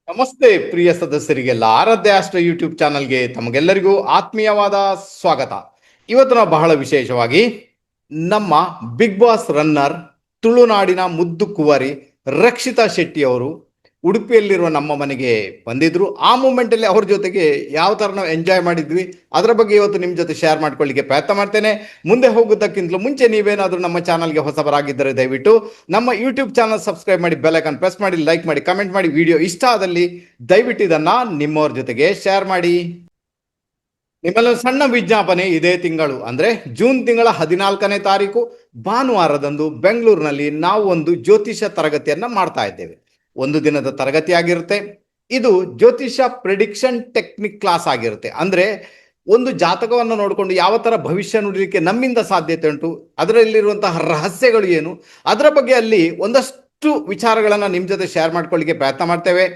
ನಮಸ್ತೆ ಪ್ರಿಯ ಸದಸ್ಯರಿಗೆಲ್ಲ ಆರಾಧ್ಯ astro YouTube ಚಾನಲ್ಗೆ ತಮಗೆಲ್ಲರಿಗೂ ಆತ್ಮೀಯವಾದ ಸ್ವಾಗತ. ಇವತ್ತು ನಾವು ಬಹಳ ವಿಶೇಷವಾಗಿ ನಮ್ಮ ಬಿಗ್ ಬಾಸ್ ರನ್ನರ್ ತುಳುನಾಡಿನ ಮುದ್ದು ಕುವರಿ ರಕ್ಷಿತಾ ಶೆಟ್ಟಿ ಅವರು ಉಡುಪಿಯಲ್ಲಿರುವ ನಮ್ಮ ಮನೆಗೆ ಬಂದಿದ್ರು. ಆ ಮೂಮೆಂಟ್ ಅಲ್ಲಿ ಅವ್ರ ಜೊತೆಗೆ ಯಾವ ತರ ನಾವು ಎಂಜಾಯ್ ಮಾಡಿದ್ವಿ ಅದರ ಬಗ್ಗೆ ಇವತ್ತು ನಿಮ್ಮ ಜೊತೆ ಶೇರ್ ಮಾಡ್ಕೊಳ್ಳಿಕ್ಕೆ ಪ್ರಯತ್ನ ಮಾಡ್ತೇನೆ. ಮುಂದೆ ಹೋಗೋದಕ್ಕಿಂತಲೂ ಮುಂಚೆ ನೀವೇನಾದ್ರೂ ನಮ್ಮ ಚಾನಲ್ಗೆ ಹೊಸಬರಾಗಿದ್ದರೆ ದಯವಿಟ್ಟು ನಮ್ಮ ಯೂಟ್ಯೂಬ್ ಚಾನಲ್ ಸಬ್ಸ್ಕ್ರೈಬ್ ಮಾಡಿ, ಬೆಲ್ ಐಕಾನ್ ಪ್ರೆಸ್ ಮಾಡಿ, ಲೈಕ್ ಮಾಡಿ, ಕಮೆಂಟ್ ಮಾಡಿ. ವಿಡಿಯೋ ಇಷ್ಟ ಆದಲ್ಲಿ ದಯವಿಟ್ಟು ಇದನ್ನ ನಿಮ್ಮವ್ರ ಜೊತೆಗೆ ಶೇರ್ ಮಾಡಿ. ನಿಮ್ಮಲ್ಲಿ ಒಂದು ಸಣ್ಣ ವಿಜ್ಞಾಪನೆ. ಇದೇ ತಿಂಗಳು ಅಂದ್ರೆ ಜೂನ್ ತಿಂಗಳ 14ನೇ ತಾರೀಕು ಭಾನುವಾರದಂದು ಬೆಂಗಳೂರಿನಲ್ಲಿ ನಾವು ಒಂದು ಜ್ಯೋತಿಷ ತರಗತಿಯನ್ನ ಮಾಡ್ತಾ ಇದ್ದೇವೆ. ಒಂದು ದಿನದ ತರಗತಿ ಆಗಿರುತ್ತೆ. ಇದು ಜ್ಯೋತಿಷ ಪ್ರಿಡಿಕ್ಷನ್ ಟೆಕ್ನಿಕ್ ಕ್ಲಾಸ್ ಆಗಿರುತ್ತೆ. ಅಂದ್ರೆ ಒಂದು ಜಾತಕವನ್ನು ನೋಡಿಕೊಂಡು ಯಾವ ತರ ಭವಿಷ್ಯ ನುಡಿಲಿಕ್ಕೆ ನಮ್ಮಿಂದ ಸಾಧ್ಯತೆ ಉಂಟು, ಅದರಲ್ಲಿರುವಂತಹ ರಹಸ್ಯಗಳು ಏನು, ಅದರ ಬಗ್ಗೆ ಅಲ್ಲಿ ಒಂದಷ್ಟು ವಿಚಾರಗಳನ್ನ ನಿಮ್ ಜೊತೆ ಶೇರ್ ಮಾಡ್ಕೊಳ್ಳಿಕ್ಕೆ ಪ್ರಯತ್ನ ಮಾಡ್ತೇವೆ.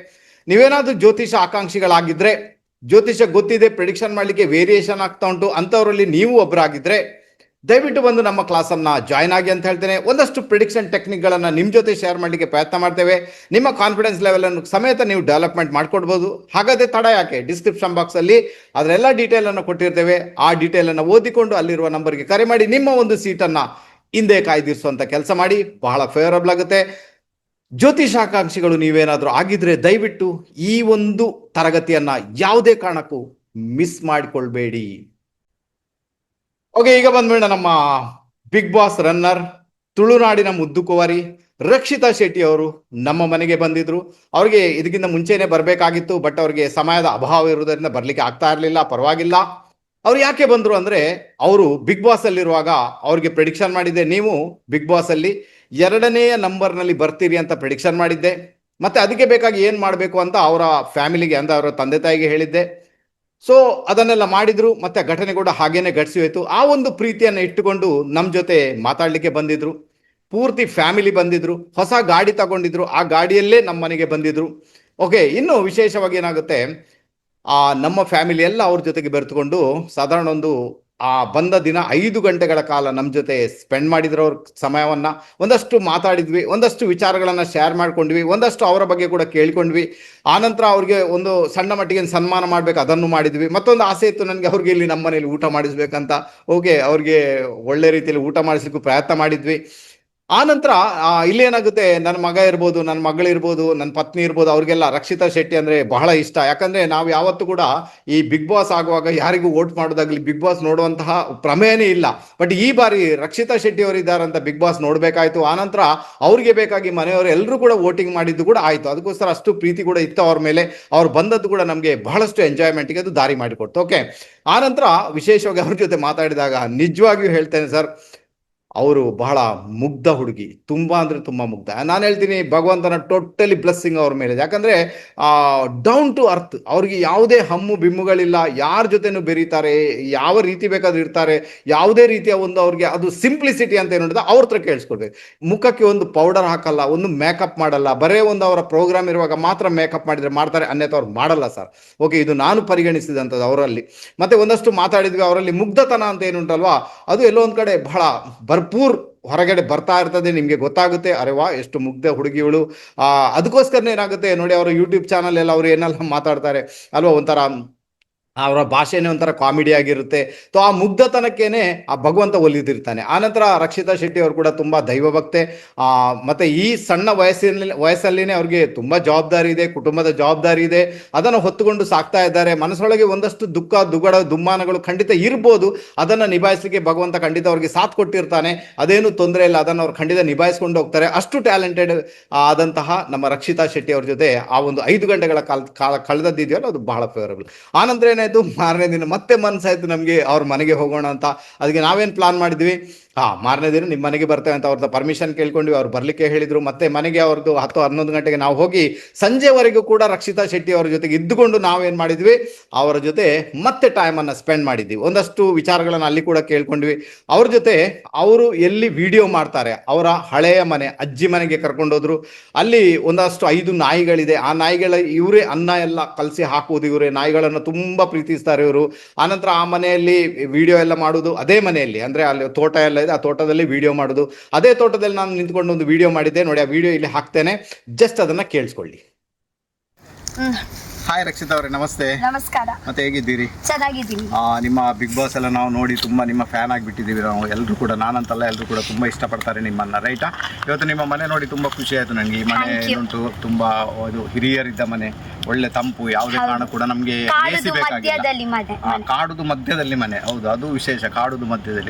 ನೀವೇನಾದ್ರೂ ಜ್ಯೋತಿಷ ಆಕಾಂಕ್ಷಿಗಳಾಗಿದ್ರೆ, ಜ್ಯೋತಿಷ ಗೊತ್ತಿದೆ, ಪ್ರಿಡಿಕ್ಷನ್ ಮಾಡ್ಲಿಕ್ಕೆ ವೇರಿಯೇಷನ್ ಆಗ್ತಾ ಉಂಟು ಅಂತವರಲ್ಲಿ ನೀವು ಒಬ್ಬರಾಗಿದ್ರೆ ದಯವಿಟ್ಟು ಬಂದು ನಮ್ಮ ಕ್ಲಾಸನ್ನ ಜಾಯ್ನ್ ಆಗಿ ಅಂತ ಹೇಳ್ತೇನೆ. ಒಂದಷ್ಟು ಪ್ರಿಡಿಕ್ಷನ್ ಟೆಕ್ನಿಕ್ಗಳನ್ನ ನಿಮ್ಮ ಜೊತೆ ಶೇರ್ ಮಾಡಲಿಕ್ಕೆ ಪ್ರಯತ್ನ ಮಾಡ್ತೇವೆ. ನಿಮ್ಮ ಕಾನ್ಫಿಡೆನ್ಸ್ ಲೆವೆಲ್ ಅನ್ನು ಸಮೇತ ನೀವು ಡೆವಲಪ್ಮೆಂಟ್ ಮಾಡ್ಕೊಡ್ಬೋದು. ಹಾಗಾದ್ರೆ ತಡ ಯಾಕೆ, ಡಿಸ್ಕ್ರಿಪ್ಷನ್ ಬಾಕ್ಸ್ ಅಲ್ಲಿ ಅದರೆಲ್ಲ ಡೀಟೇಲ್ ಅನ್ನು ಕೊಟ್ಟಿರ್ತೇವೆ. ಆ ಡೀಟೇಲ್ ಅನ್ನು ಓದಿಕೊಂಡು ಅಲ್ಲಿರುವ ನಂಬರ್ಗೆ ಕರೆ ಮಾಡಿ ನಿಮ್ಮ ಒಂದು ಸೀಟನ್ನ ಹಿಂದೆ ಕಾಯ್ದಿರಿಸುವಂತ ಕೆಲಸ ಮಾಡಿ. ಬಹಳ ಫೇವರಬಲ್ ಆಗುತ್ತೆ. ಜ್ಯೋತಿಷಾಕಾಂಕ್ಷಿಗಳು ನೀವೇನಾದ್ರೂ ಆಗಿದ್ರೆ ದಯವಿಟ್ಟು ಈ ಒಂದು ತರಗತಿಯನ್ನ ಯಾವುದೇ ಕಾರಣಕ್ಕೂ ಮಿಸ್ ಮಾಡಿಕೊಳ್ಬೇಡಿ. ಓಕೆ, ಈಗ ಬಂದ್ಬೇಡ ನಮ್ಮ ಬಿಗ್ ಬಾಸ್ ರನ್ನರ್ ತುಳುನಾಡಿನ ಮುದ್ದು ಕುವರಿ ರಕ್ಷಿತಾ ಶೆಟ್ಟಿ ಅವರು ನಮ್ಮ ಮನೆಗೆ ಬಂದಿದ್ರು. ಅವ್ರಿಗೆ ಇದಕ್ಕಿಂತ ಮುಂಚೆನೆ ಬರಬೇಕಾಗಿತ್ತು, ಬಟ್ ಅವ್ರಿಗೆ ಸಮಯದ ಅಭಾವ ಇರುವುದರಿಂದ ಬರ್ಲಿಕ್ಕೆ ಆಗ್ತಾ ಇರಲಿಲ್ಲ. ಪರವಾಗಿಲ್ಲ. ಅವ್ರು ಯಾಕೆ ಬಂದ್ರು ಅಂದ್ರೆ, ಅವರು ಬಿಗ್ ಬಾಸ್ ಅಲ್ಲಿರುವಾಗ ಅವ್ರಿಗೆ ಪ್ರಿಡಿಕ್ಷನ್ ಮಾಡಿದ್ದೆ, ನೀವು ಬಿಗ್ ಬಾಸ್ ಅಲ್ಲಿ 2ನೇ ನಂಬರ್ನಲ್ಲಿ ಬರ್ತೀರಿ ಅಂತ ಪ್ರಿಡಿಕ್ಷನ್ ಮಾಡಿದ್ದೆ. ಮತ್ತೆ ಅದಕ್ಕೆ ಬೇಕಾಗಿ ಏನ್ ಮಾಡಬೇಕು ಅಂತ ಅವರ ಫ್ಯಾಮಿಲಿಗೆ ಅಂದ್ರೆ ಅವರ ತಂದೆ ತಾಯಿಗೆ ಹೇಳಿದ್ದೆ. ಸೊ ಅದನ್ನೆಲ್ಲ ಮಾಡಿದ್ರು. ಮತ್ತೆ ಘಟನೆ ಕೂಡ ಹಾಗೇನೆ ಘಟಿಸಿ ಹೋಯ್ತು. ಆ ಒಂದು ಪ್ರೀತಿಯನ್ನ ಇಟ್ಟುಕೊಂಡು ನಮ್ಮ ಜೊತೆ ಮಾತಾಡ್ಲಿಕ್ಕೆ ಬಂದಿದ್ರು. ಪೂರ್ತಿ ಫ್ಯಾಮಿಲಿ ಬಂದಿದ್ರು. ಹೊಸ ಗಾಡಿ ತಗೊಂಡಿದ್ರು. ಆ ಗಾಡಿಯಲ್ಲೇ ನಮ್ಮ ಮನೆಗೆ ಬಂದಿದ್ರು. ಓಕೆ, ಇನ್ನು ವಿಶೇಷವಾಗಿ ಏನಾಗುತ್ತೆ, ನಮ್ಮ ಫ್ಯಾಮಿಲಿ ಎಲ್ಲ ಅವ್ರ ಜೊತೆಗೆ ಬೆರೆತುಕೊಂಡು ಸಾಧಾರಣ ಒಂದು ಬಂದ ದಿನ 5 ಗಂಟೆಗಳ ಕಾಲ ನಮ್ಮ ಜೊತೆ ಸ್ಪೆಂಡ್ ಮಾಡಿದ್ರು. ಅವ್ರ ಸಮಯವನ್ನ ಒಂದಷ್ಟು ಮಾತಾಡಿದ್ವಿ, ಒಂದಷ್ಟು ವಿಚಾರಗಳನ್ನ ಶೇರ್ ಮಾಡ್ಕೊಂಡ್ವಿ, ಒಂದಷ್ಟು ಅವರ ಬಗ್ಗೆ ಕೂಡ ಕೇಳ್ಕೊಂಡ್ವಿ. ಆನಂತರ ಅವ್ರಿಗೆ ಒಂದು ಸಣ್ಣ ಮಟ್ಟಿಗೆ ಸನ್ಮಾನ ಮಾಡ್ಬೇಕು, ಅದನ್ನು ಮಾಡಿದ್ವಿ. ಮತ್ತೊಂದು ಆಸೆ ಇತ್ತು ನನಗೆ, ಅವ್ರಿಗೆ ಇಲ್ಲಿ ನಮ್ಮ ಮನೇಲಿ ಊಟ ಮಾಡಿಸ್ಬೇಕಂತ. ಓಕೆ, ಅವ್ರಿಗೆ ಒಳ್ಳೆ ರೀತಿಯಲ್ಲಿ ಊಟ ಮಾಡಿಸ್ಲಿಕ್ಕೂ ಪ್ರಯತ್ನ ಮಾಡಿದ್ವಿ. ಆ ನಂತರ ಇಲ್ಲೇನಾಗುತ್ತೆ, ನನ್ನ ಮಗ ಇರ್ಬೋದು, ನನ್ನ ಮಗಳಿರ್ಬೋದು, ನನ್ನ ಪತ್ನಿ ಇರ್ಬೋದು, ಅವ್ರಿಗೆಲ್ಲ ರಕ್ಷಿತಾ ಶೆಟ್ಟಿ ಅಂದ್ರೆ ಬಹಳ ಇಷ್ಟ. ಯಾಕಂದ್ರೆ ನಾವು ಯಾವತ್ತೂ ಕೂಡ ಈ ಬಿಗ್ ಬಾಸ್ ಆಗುವಾಗ ಯಾರಿಗೂ ವೋಟ್ ಮಾಡೋದಾಗ್ಲಿ, ಬಿಗ್ ಬಾಸ್ ನೋಡುವಂತಹ ಪ್ರಮೇಯನೇ ಇಲ್ಲ. ಬಟ್ ಈ ಬಾರಿ ರಕ್ಷಿತಾ ಶೆಟ್ಟಿ ಅವರು ಇದ್ದಾರಂತ ಬಿಗ್ ಬಾಸ್ ನೋಡ್ಬೇಕಾಯ್ತು. ಆನಂತರ ಅವ್ರಿಗೆ ಬೇಕಾಗಿ ಮನೆಯವರು ಎಲ್ಲರೂ ಕೂಡ ವೋಟಿಂಗ್ ಮಾಡಿದ್ದು ಕೂಡ ಆಯ್ತು. ಅದಕ್ಕೋಸ್ಕರ ಅಷ್ಟು ಪ್ರೀತಿ ಕೂಡ ಇತ್ತು ಅವ್ರ ಮೇಲೆ. ಅವ್ರು ಬಂದದ್ದು ಕೂಡ ನಮಗೆ ಬಹಳಷ್ಟು ಎಂಜಾಯ್ಮೆಂಟ್ಗೆ ಅದು ದಾರಿ ಮಾಡಿಕೊಡ್ತು. ಓಕೆ, ಆನಂತರ ವಿಶೇಷವಾಗಿ ಅವ್ರ ಜೊತೆ ಮಾತಾಡಿದಾಗ ನಿಜವಾಗಿಯೂ ಹೇಳ್ತೇನೆ ಸರ್, ಅವರು ಬಹಳ ಮುಗ್ಧ ಹುಡುಗಿ, ತುಂಬಾ ಅಂದ್ರೆ ತುಂಬಾ ಮುಗ್ಧ. ನಾನು ಹೇಳ್ತೀನಿ, ಭಗವಂತನ ಟೋಟಲಿ ಬ್ಲೆಸ್ಸಿಂಗ್ ಅವ್ರ ಮೇಲೆ. ಯಾಕಂದ್ರೆ ಡೌನ್ ಟು ಅರ್ತ್, ಅವ್ರಿಗೆ ಯಾವುದೇ ಹಮ್ಮು ಬಿಮ್ಮುಗಳಿಲ್ಲ. ಯಾರ ಜೊತೆನೂ ಬೆರೀತಾರೆ, ಯಾವ ರೀತಿ ಬೇಕಾದ್ರೂ ಇರ್ತಾರೆ. ಯಾವುದೇ ರೀತಿಯ ಒಂದು ಅವ್ರಿಗೆ ಅದು ಸಿಂಪ್ಲಿಸಿಟಿ ಅಂತ ಏನು ಅವ್ರ ಹತ್ರ ಕೇಳಿಸ್ಕೊಳ್ಬೇಕು. ಮುಖಕ್ಕೆ ಒಂದು ಪೌಡರ್ ಹಾಕಲ್ಲ, ಒಂದು ಮೇಕಪ್ ಮಾಡಲ್ಲ. ಬರೇ ಒಂದು ಅವರ ಪ್ರೋಗ್ರಾಮ್ ಇರುವಾಗ ಮಾತ್ರ ಮೇಕಪ್ ಮಾಡಿದ್ರೆ ಮಾಡ್ತಾರೆ, ಅನ್ಯಥ ಅವ್ರು ಮಾಡಲ್ಲ ಸರ್. ಓಕೆ, ಇದು ನಾನು ಪರಿಗಣಿಸಿದಂಥದ್ದು ಅವರಲ್ಲಿ. ಮತ್ತೆ ಒಂದಷ್ಟು ಮಾತಾಡಿದ್ವಿ. ಅವರಲ್ಲಿ ಮುಗ್ಧತನ ಅಂತ ಏನುಂಟಲ್ವಾ, ಅದು ಎಲ್ಲೋ ಒಂದ್ ಕಡೆ ಬಹಳ ಭರ್ಪೂರ್ ಹೊರಗಡೆ ಬರ್ತಾ ಇರ್ತದೆ. ನಿಮ್ಗೆ ಗೊತ್ತಾಗುತ್ತೆ, ಅರೆ ವಾ ಎಷ್ಟು ಮುಗ್ಧ ಹುಡುಗಿಗಳು. ಅದಕ್ಕೋಸ್ಕರನೇ ಏನಾಗುತ್ತೆ ನೋಡಿ, ಅವರ ಯೂಟ್ಯೂಬ್ ಚಾನಲ್ ಎಲ್ಲ ಅವ್ರು ಏನೆಲ್ಲ ಮಾತಾಡ್ತಾರೆ ಅಲ್ವಾ, ಒಂಥರ ಅವರ ಭಾಷೆನೇ ಒಂಥರ ಕಾಮಿಡಿ ಆಗಿರುತ್ತೆ. ಸೊ ಆ ಮುಗ್ಧತನಕ್ಕೇನೆ ಆ ಭಗವಂತ ಒಲಿದಿರ್ತಾನೆ. ಆನಂತರ ರಕ್ಷಿತಾ ಶೆಟ್ಟಿ ಅವರು ಕೂಡ ತುಂಬಾ ದೈವ ಭಕ್ತೆ. ಮತ್ತೆ ಈ ಸಣ್ಣ ವಯಸ್ಸಲ್ಲಿನೇ ಅವ್ರಿಗೆ ತುಂಬಾ ಜವಾಬ್ದಾರಿ ಇದೆ, ಕುಟುಂಬದ ಜವಾಬ್ದಾರಿ ಇದೆ. ಅದನ್ನು ಹೊತ್ತುಕೊಂಡು ಸಾಕ್ತಾ ಇದ್ದಾರೆ. ಮನಸ್ಸೊಳಗೆ ಒಂದಷ್ಟು ದುಃಖ ದುಗಡ ದುಮ್ಮಾನಗಳು ಖಂಡಿತ ಇರ್ಬೋದು. ಅದನ್ನ ನಿಭಾಯಿಸಲಿಕ್ಕೆ ಭಗವಂತ ಖಂಡಿತ ಅವ್ರಿಗೆ ಸಾಥ್ ಕೊಟ್ಟಿರ್ತಾನೆ. ಅದೇನು ತೊಂದರೆ ಇಲ್ಲ, ಅದನ್ನು ಅವ್ರು ಖಂಡಿತ ನಿಭಾಯಿಸ್ಕೊಂಡು ಹೋಗ್ತಾರೆ. ಅಷ್ಟು ಟ್ಯಾಲೆಂಟೆಡ್ ಆದಂತಹ ನಮ್ಮ ರಕ್ಷಿತಾ ಶೆಟ್ಟಿ ಅವ್ರ ಜೊತೆ ಆ ಒಂದು 5 ಗಂಟೆಗಳ ಕಾಲ ಕಳೆದದ್ದಿದೆಯಲ್ಲ, ಅದು ಬಹಳ ಫೇವರಬಲ್. ಆನಂತರ ಏನಾಯ್ತು, ಮಾರನೇ ದಿನ ಮತ್ತೆ ಮನಸ್ಸಾಯ್ತು ನಮಗೆ ಅವ್ರ ಮನೆಗೆ ಹೋಗೋಣ ಅಂತ. ಅದಕ್ಕೆ ನಾವೇನ್ ಪ್ಲಾನ್ ಮಾಡಿದ್ವಿ, ಮಾರನೇ ದಿನ ನಿಮ್ಮ ಮನೆಗೆ ಬರ್ತೇವೆ ಅಂತ ಅವ್ರದ್ದು ಪರ್ಮಿಷನ್ ಕೇಳ್ಕೊಂಡ್ವಿ. ಅವ್ರು ಬರ್ಲಿಕ್ಕೆ ಹೇಳಿದ್ರು. ಮತ್ತೆ ಮನೆಗೆ ಅವ್ರದ್ದು 10-11 ಗಂಟೆಗೆ ನಾವು ಹೋಗಿ ಸಂಜೆವರೆಗೂ ಕೂಡ ರಕ್ಷಿತಾ ಶೆಟ್ಟಿ ಅವರ ಜೊತೆಗೆ ಇದ್ದುಕೊಂಡು ನಾವೇನ್ ಮಾಡಿದ್ವಿ, ಅವರ ಜೊತೆ ಮತ್ತೆ ಟೈಮ್ ಅನ್ನ ಸ್ಪೆಂಡ್ ಮಾಡಿದ್ವಿ. ಒಂದಷ್ಟು ವಿಚಾರಗಳನ್ನ ಅಲ್ಲಿ ಕೂಡ ಕೇಳ್ಕೊಂಡ್ವಿ. ಅವ್ರ ಜೊತೆ ಅವರು ಎಲ್ಲಿ ವಿಡಿಯೋ ಮಾಡ್ತಾರೆ, ಅವರ ಹಳೆಯ ಮನೆ ಅಜ್ಜಿ ಮನೆಗೆ ಕರ್ಕೊಂಡೋದ್ರು. ಅಲ್ಲಿ ಒಂದಷ್ಟು 5 ನಾಯಿಗಳಿದೆ. ಆ ನಾಯಿಗಳ ಇವರೇ ಅನ್ನ ಎಲ್ಲ ಕಲಸಿ ಹಾಕುವುದು, ಇವರೇ ನಾಯಿಗಳನ್ನು ತುಂಬಾ ಪ್ರೀತಿಸ್ತಾರೆ ಇವರು. ಆನಂತರ ಆ ಮನೆಯಲ್ಲಿ ವಿಡಿಯೋ ಎಲ್ಲ ಮಾಡುವುದು ಅದೇ ಮನೆಯಲ್ಲಿ, ಅಂದ್ರೆ ಅಲ್ಲಿ ತೋಟ ಎಲ್ಲ ಇದೆ, ಆ ತೋಟದಲ್ಲಿ ವಿಡಿಯೋ ಮಾಡುದು. ಅದೇ ತೋಟದಲ್ಲಿ ನಾನು ನಿಂತ್ಕೊಂಡು ಒಂದು ವಿಡಿಯೋ ಮಾಡಿದ್ದೆ ನೋಡಿ. ಆ ವಿಡಿಯೋ ಇಲ್ಲಿ ಹಾಕ್ತೇನೆ, ಜಸ್ಟ್ ಅದನ್ನ ಕೇಳಿಸ್ಕೊಳ್ಳಿ. ಹಾಯ್ ರಕ್ಷಿತಾ ಅವರೇ, ನಮಸ್ತೆ. ನಮಸ್ಕಾರ. ಮತ್ತೆ ಹೇಗಿದ್ದೀರಿ? ಚೆನ್ನಾಗಿದ್ದೀನಿ. ನಿಮ್ಮ ಬಿಗ್ ಬಾಸ್ ಎಲ್ಲ ನಾವು ನೋಡಿ ತುಂಬ ನಿಮ್ಮ ಫ್ಯಾನ್ ಆಗಿಬಿಟ್ಟಿದ್ದೀವಿ ನಾವು ಎಲ್ಲರೂ ಕೂಡ. ನಾನಂತಲ್ಲ, ಎಲ್ಲರೂ ಕೂಡ ತುಂಬ ಇಷ್ಟಪಡ್ತಾರೆ ನಿಮ್ಮನ್ನು, ರೈಟಾ? ಇವತ್ತು ನಿಮ್ಮ ಮನೆ ನೋಡಿ ತುಂಬ ಖುಷಿ ಆಯಿತು ನನಗೆ. ಈ ಮನೆ ಏನುಂಟು ತುಂಬ ಅದು ಹಿರಿಯರಿದ್ದ ಮನೆ, ಒಳ್ಳೆ ತಂಪು, ಯಾವುದೇ ಕಾರಣ ಕೂಡ ನಮಗೆ ಎಸಿ ಬೇಕಾಗಿಲ್ಲ. ಕಾಡುದು ಮಧ್ಯದಲ್ಲಿ ಮನೆ, ಹೌದು, ಅದು ವಿಶೇಷ. ಕಾಡುದು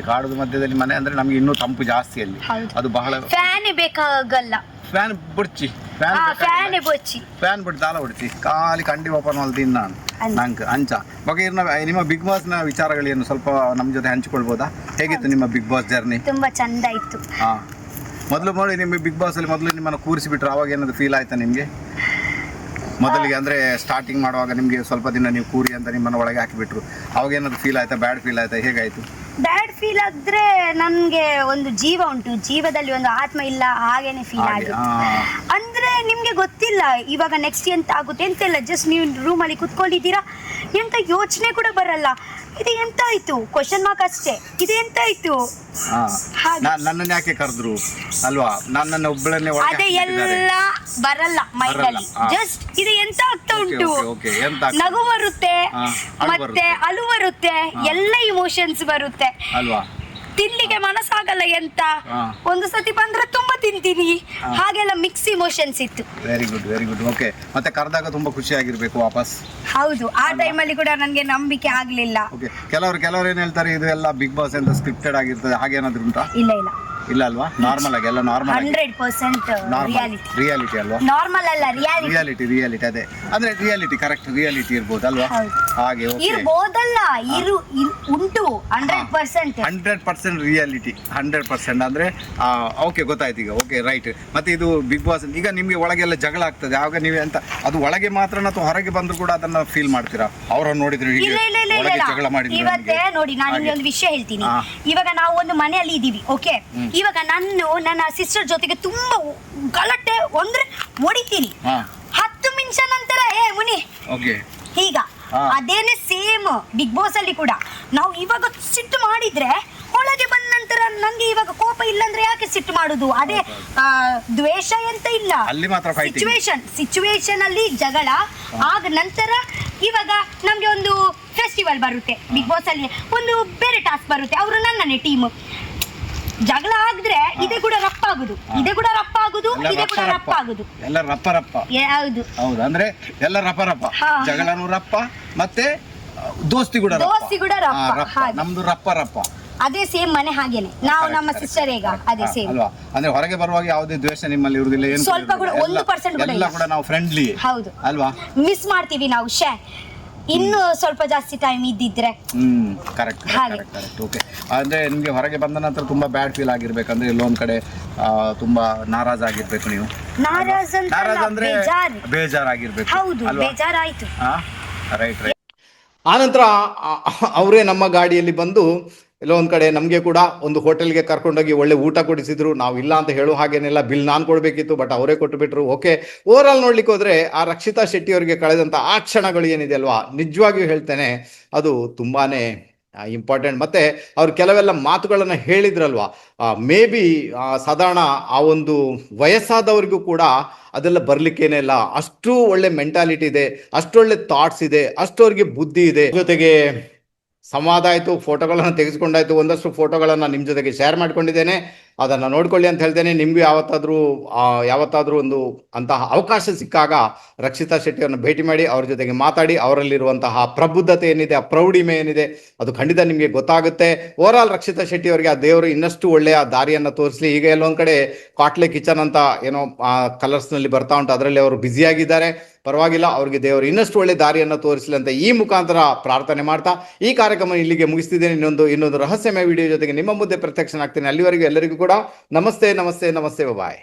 ಮಧ್ಯದಲ್ಲಿ ಮನೆ ಅಂದ್ರೆ ನಮ್ಗೆ ಇನ್ನೂ ತಂಪು ಜಾಸ್ತಿ ಅಲ್ಲಿ. ಅದು ಬಹಳ ಫ್ಯಾನ್ ಬೇಕಾಗಲ್ಲ. ಫ್ಯಾನ್ ಬಿಡ್ಚಿ ಫ್ಯಾನ್ ಬಿಟ್ಟು ದಾಲ ಬಿಡ್ಚಿ ಖಾಲಿ ಕಂಡಿ ಓಪನ್ ಮಾಡ್ತೀನಿ ನಾನು ನಂಗೆ ಅಂಚ ಬಗ್ಗೆ. ನಿಮ್ಮ ಬಿಗ್ ಬಾಸ್ ನ ವಿಚಾರಗಳೇನು ಸ್ವಲ್ಪ ನಮ್ಮ ಜೊತೆ ಹಂಚಿಕೊಳ್ಬೋದಾ? ಹೇಗಿತ್ತು ನಿಮ್ಮ ಬಿಗ್ ಬಾಸ್ ಜರ್ನಿ? ತುಂಬಾ ಚಂದ ಇತ್ತು. ಮೊದಲು ನೋಡಿ, ನಿಮಗೆ ಬಿಗ್ ಬಾಸ್ ಅಲ್ಲಿ ಮೊದಲು ನಿಮ್ಮನ್ನು ಕೂರಿಸಿಬಿಟ್ರು, ಅವಾಗ ಏನಾದ್ರು ಫೀಲ್ ಆಯ್ತಾ ನಿಮಗೆ ಮೊದಲಿಗೆ? ಅಂದ್ರೆ ಸ್ಟಾರ್ಟಿಂಗ್ ಮಾಡುವಾಗ ನಿಮಗೆ ಸ್ವಲ್ಪ ದಿನ ನೀವು ಕೂರಿ ಅಂತ ನಿಮ್ಮನ್ನು ಒಳಗೆ ಹಾಕಿಬಿಟ್ರು, ಅವಾಗ ಏನಾದ್ರು ಫೀಲ್ ಆಯ್ತಾ? ಬ್ಯಾಡ್ ಫೀಲ್ ಆಯ್ತಾ? ಹೇಗಾಯ್ತು? ಬ್ಯಾಡ್ ಫೀಲ್ ಆದ್ರೆ ನನ್ಗೆ ಒಂದು ಜೀವ ಉಂಟು, ಜೀವದಲ್ಲಿ ಒಂದು ಆತ್ಮ ಇಲ್ಲ, ಹಾಗೇನೆ ಫೀಲ್ ಆಗಿದೆ. ಅಂದ್ರೆ ನಿಮ್ಗೆ ಗೊತ್ತಿಲ್ಲ ಇವಾಗ ನೆಕ್ಸ್ಟ್ ಎಂತ ಆಗುತ್ತೆ ಎಂತ ಇಲ್ಲ. ಜಸ್ಟ್ ನೀವು ರೂಮ್ ಅಲ್ಲಿ ಕುತ್ಕೊಂಡಿದ್ದೀರಾ, ಎಂತ ಯೋಚನೆ ಕೂಡ ಬರಲ್ಲ. ಇದು ಎಂತ ಆಯ್ತು ಕ್ವಶನ್ ಮಾರ್ಕ್ ಅಷ್ಟೇ. ಇದು ಎಂತ ಆಯ್ತು, ನನ್ನನ್ನು ಯಾಕೆ ಕರೆದ್ರು ಅಲ್ವಾ? ನನ್ನನ್ನು ಒಬ್ಬಳನ್ನೇ ಅದೇ ಎಲ್ಲ ಬರಲ್ಲ ಮೈಂಡಲ್ಲಿ. ಜಸ್ಟ್ ಇದು ಎಂತ ಆಗ್ತಾ ಉಂಟು, ನಗು ಬರುತ್ತೆ, ಮತ್ತೆ ಅಳು ಬರುತ್ತೆ, ಎಲ್ಲ ಇಮೋಷನ್ಸ್ ಬರುತ್ತೆ ಅಲ್ವಾ? ತಿನ್ಲಿಕ್ಕೆ ಮನಸ್ಸಾಗಲ್ಲ ಎಂತ. ಒಂದು ಸತಿ ಬಂದ್ರೆ ತುಂಬಾ ತಿಂತೀನಿ, ಹಾಗೆಲ್ಲ ಮಿಕ್ಸ್ ಇಮೋಷನ್ಸ್ ಇತ್ತು. Very good. ಓಕೆ, ಮತ್ತೆ ಕರೆದಾಗ ತುಂಬಾ ಖುಷಿ ಆಗಿರ್ಬೇಕು ವಾಪಸ್. ಹೌದು, ಆ ಟೈಮಲ್ಲಿ ಕೂಡ ನನಗೆ ನಂಬಿಕೆ ಆಗ್ಲಿಲ್ಲ. ಕೆಲವರು ಏನ್ ಹೇಳ್ತಾರೆ, ಇದು ಎಲ್ಲ ಬಿಗ್ ಬಾಸ್ ಅಂತ ಸ್ಕ್ರಿಪ್ಟೆಡ್ ಆಗಿರ್ತದೆ, ಹಾಗೇನಾದ್ರು ಉಂಟಾ? ಇಲ್ಲ ಅಲ್ವಾ? ನಾರ್ಮಲ್ ಆಗಿ ಎಲ್ಲ ನಾರ್ಮಲ್ 100% ರಿಯಾಲಿಟಿ ಅಲ್ವಾ? ನಾರ್ಮಲ್ ಅಲ್ಲ, ರಿಯಾಲಿಟಿ ಅದೇ ಅಂದ್ರೆ ರಿಯಾಲಿಟಿ, ಕರೆಕ್ಟ್ ರಿಯಾಲಿಟಿ ಇರ್ಬೋದು ಅಲ್ವಾ? ಹಾಗೆ ಇರ್ಬೋದಲ್ಲ, ಉಂಟು 100% ರಿಯಾಲಿಟಿ 100% ಅಂದ್ರೆ ಓಕೆ, ಗೊತ್ತಾಯ್ತು ಈಗ. Okay, right. ಮತ್ತೆ ಇದು ಬಿಗ್ ಬಾಸ್ ಈಗ ನಿಮ್ಗೆ ಒಳಗೆಲ್ಲ ಜಗಳ ಆಗ್ತದೆ, ಆವಾಗ ನೀವು ಎಂತ ಅದು ಒಳಗೆ ಮಾತ್ರ ಅಥವಾ ಹೊರಗೆ ಬಂದ್ರು ಕೂಡ ಅದನ್ನ ಫೀಲ್ ಮಾಡ್ತೀರಾ? ಅವ್ರನ್ನ ನೋಡಿದ್ರು ಜಗಳ ಮಾಡಿದ್ರು? ಇವತ್ತೇ ನೋಡಿ, ನಾನು ನಿಮ್ಗೆ ಒಂದು ವಿಷಯ ಹೇಳ್ತೀನಿ. ಇವಾಗ ನಾವು ಒಂದು ಮನೆಯಲ್ಲಿ ಇದೀವಿ, ಓಕೆ? ಇವಾಗ ನನ್ನ ಸಿಸ್ಟರ್ ಜೊತೆಗೆ ತುಂಬಾ ಗಲಾಟೆ ಅಂದ್ರೆ ಹೊಡಿತೀನಿ, 10 ನಿಮಿಷ ನಂತರ ಮುನಿ ಈಗ ಅದೇನೆ ಸೇಮ್ ಬಿಗ್ ಬಾಸ್ ಅಲ್ಲಿ ಕೂಡ. ನಾವು ಇವಾಗ ಸಿಟ್ಟು ಮಾಡಿದ್ರೆ ಒಳಗೆ ಬಂದ ನಂತರ ನಂಗೆ ಇವಾಗ ಕೋಪ ಇಲ್ಲ ಅಂದ್ರೆ ಯಾಕೆ ಸಿಟ್ಟು ಮಾಡುದು? ಅದೇ ದ್ವೇಷ ಎಂತ ಇಲ್ಲ, ಸಿಚುವೇಶನ್ ಅಲ್ಲಿ ಜಗಳ ಆಗ ನಂತರ. ಇವಾಗ ನಮ್ಗೆ ಒಂದು ಫೆಸ್ಟಿವಲ್ ಬರುತ್ತೆ ಬಿಗ್ ಬಾಸ್ ಅಲ್ಲಿ, ಒಂದು ಬೇರೆ ಟಾಸ್ಕ್ ಬರುತ್ತೆ, ಅವರು ನನ್ನನೇ ಟೀಮ್. ಜಗಳ ಆಗಿದ್ರೆ ಇದೇ ಕೂಡ ರಪ್ಪ ಆಗುದು, ಇದೇ ಕೂಡ ರಪ್ಪ ಆಗುದು, ಇದೇ ಕೂಡ ರಪ್ಪ ಆಗುದು, ಎಲ್ಲ ರಪ್ಪ ಹೌದು ಹೌದು. ಅಂದ್ರೆ ಎಲ್ಲ ರಪ್ಪ ಜಗಳನು ರಪ್ಪ, ಮತ್ತೆ ದೋಸ್ತಿ ಕೂಡ ರಪ್ಪ. ನಮ್ದು ರಪ್ಪ ಅದೇ ಸೇಮ್ ಮನೆ ಹಾಗೇನೆ. ನಾವು ನಮ್ಮ ಸಿಸ್ಟರ್ ಈಗ ಅದೇ ಸೇಮ್ ಅಲ್ವಾ? ಅಂದ್ರೆ ಹೊರಗೆ ಬರುವಾಗ ಯಾವುದೇ ದ್ವೇಷ ನಿಮ್ಮಲ್ಲಿ ಇರುವುದಿಲ್ಲ, ಏನು ಸ್ವಲ್ಪ ಕೂಡ 1% ಎಲ್ಲ ಕೂಡ ನಾವು ಫ್ರೆಂಡ್ಲಿ. ಹೌದು ಅಲ್ವಾ? ಮಿಸ್ ಮಾಡ್ತೀವಿ ನಾವು, ಇನ್ನು ಸ್ವಲ್ಪ ಜಾಸ್ತಿ ಟೈಮ್ ಇದ್ದಿದ್ರೆ. ಕರೆಕ್ಟ್. ಓಕೆ, ಅಂದ್ರೆ ನಿಮ್ಗೆ ಹೊರಗೆ ಬಂದ ನಂತರ ತುಂಬಾ ಬ್ಯಾಡ್ ಫೀಲ್ ಆಗಿರ್ಬೇಕಂದ್ರೆ ಎಲ್ಲೊಂದ್ ಕಡೆ ತುಂಬಾ ನಾರಾಜ್ ಆಗಿರ್ಬೇಕು ನೀವು? ನಾರಾಜ್ ಅಂದ್ರೆ ಬೇಜಾರಾಗಿರ್ಬೇಕು. ಹೌದು, ಬೇಜಾರಾಯ್ತು. ರೈಟ್. ಆನಂತರ ಅವರೇ ನಮ್ಮ ಗಾಡಿಯಲ್ಲಿ ಬಂದು ಎಲ್ಲೋ ಒಂದ್ ಕಡೆ ನಮಗೆ ಕೂಡ ಒಂದು ಹೋಟೆಲ್ಗೆ ಕರ್ಕೊಂಡೋಗಿ ಒಳ್ಳೆ ಊಟ ಕೊಡಿಸಿದ್ರು. ನಾವು ಇಲ್ಲ ಅಂತ ಹೇಳೋ ಹಾಗೇನೆಲ್ಲ, ಬಿಲ್ ನಾನು ಕೊಡಬೇಕಿತ್ತು, ಬಟ್ ಅವರೇ ಕೊಟ್ಟು ಬಿಟ್ರು. ಓಕೆ, ಓವರ್ ಆಲ್ ನೋಡ್ಲಿಕ್ಕೆ ಹೋದ್ರೆ ಆ ರಕ್ಷಿತಾ ಶೆಟ್ಟಿ ಅವರಿಗೆ ಕಳೆದಂತ ಆ ಕ್ಷಣಗಳು ಏನಿದೆ ಅಲ್ವಾ, ನಿಜವಾಗಿಯೂ ಹೇಳ್ತೇನೆ ಅದು ತುಂಬಾನೇ ಇಂಪಾರ್ಟೆಂಟ್. ಮತ್ತೆ ಅವ್ರು ಕೆಲವೆಲ್ಲ ಮಾತುಗಳನ್ನ ಹೇಳಿದ್ರಲ್ವಾ, ಮೇ ಬಿ ಸಾಧಾರಣ ಆ ಒಂದು ವಯಸ್ಸಾದವರಿಗೂ ಕೂಡ ಅದೆಲ್ಲ ಬರ್ಲಿಕ್ಕೇನೆ ಇಲ್ಲ. ಅಷ್ಟು ಒಳ್ಳೆ ಮೆಂಟಾಲಿಟಿ ಇದೆ, ಅಷ್ಟೊಳ್ಳೆ ಥಾಟ್ಸ್ ಇದೆ, ಅಷ್ಟವ್ರಿಗೆ ಬುದ್ಧಿ ಇದೆ. ಜೊತೆಗೆ ಸಂವಾದ ಆಯಿತು, ಫೋಟೋಗಳನ್ನು ತೆಗೆದುಕೊಂಡಾಯ್ತು. ಒಂದಷ್ಟು ಫೋಟೋಗಳನ್ನು ನಿಮ್ಮ ಜೊತೆಗೆ ಶೇರ್ ಮಾಡ್ಕೊಂಡಿದ್ದೇನೆ, ಅದನ್ನು ನೋಡ್ಕೊಳ್ಳಿ ಅಂತ ಹೇಳ್ತೇನೆ. ನಿಮಗೂ ಯಾವತ್ತಾದರೂ ಒಂದು ಅಂತಹ ಅವಕಾಶ ಸಿಕ್ಕಾಗ ರಕ್ಷಿತಾ ಶೆಟ್ಟಿಯನ್ನು ಭೇಟಿ ಮಾಡಿ, ಅವ್ರ ಜೊತೆಗೆ ಮಾತಾಡಿ. ಅವರಲ್ಲಿರುವಂತಹ ಪ್ರಬುದ್ಧತೆ ಏನಿದೆ, ಆ ಪ್ರೌಢಿಮೆ ಏನಿದೆ, ಅದು ಖಂಡಿತ ನಿಮಗೆ ಗೊತ್ತಾಗುತ್ತೆ. ಓವರ್ ಆಲ್ ರಕ್ಷಿತಾ ಶೆಟ್ಟಿ ಅವರಿಗೆ ಆ ದೇವರು ಇನ್ನಷ್ಟು ಒಳ್ಳೆಯ ದಾರಿಯನ್ನು ತೋರಿಸಲಿ. ಈಗ ಎಲ್ಲೊಂದು ಕಡೆ ಕಾಟ್ಲೆ ಕಿಚನ್ ಅಂತ ಏನೋ ಕಲರ್ಸ್ನಲ್ಲಿ ಬರ್ತಾ ಉಂಟು, ಅದರಲ್ಲಿ ಅವರು ಬ್ಯುಸಿಯಾಗಿದ್ದಾರೆ. ಪರವಾಗಿಲ್ಲ, ಅವ್ರಿಗೆ ದೇವರು ಇನ್ನಷ್ಟು ಒಳ್ಳೆ ದಾರಿಯನ್ನು ತೋರಿಸಲಿ ಅಂತ ಈ ಮುಖಾಂತರ ಪ್ರಾರ್ಥನೆ ಮಾಡ್ತಾ ಈ ಕಾರ್ಯಕ್ರಮ ಇಲ್ಲಿಗೆ ಮುಗಿಸ್ತಿದ್ದೇನೆ. ಇನ್ನೊಂದು ರಹಸ್ಯಮಯ ವಿಡಿಯೋ ಜೊತೆಗೆ ನಿಮ್ಮ ಮುಂದೆ ಪ್ರತ್ಯಕ್ಷನಾಗ್ತೇನೆ. ಅಲ್ಲಿವರೆಗೂ ಎಲ್ಲರಿಗೂ ಕೂಡ ನಮಸ್ತೆ. ಬಾಯ್.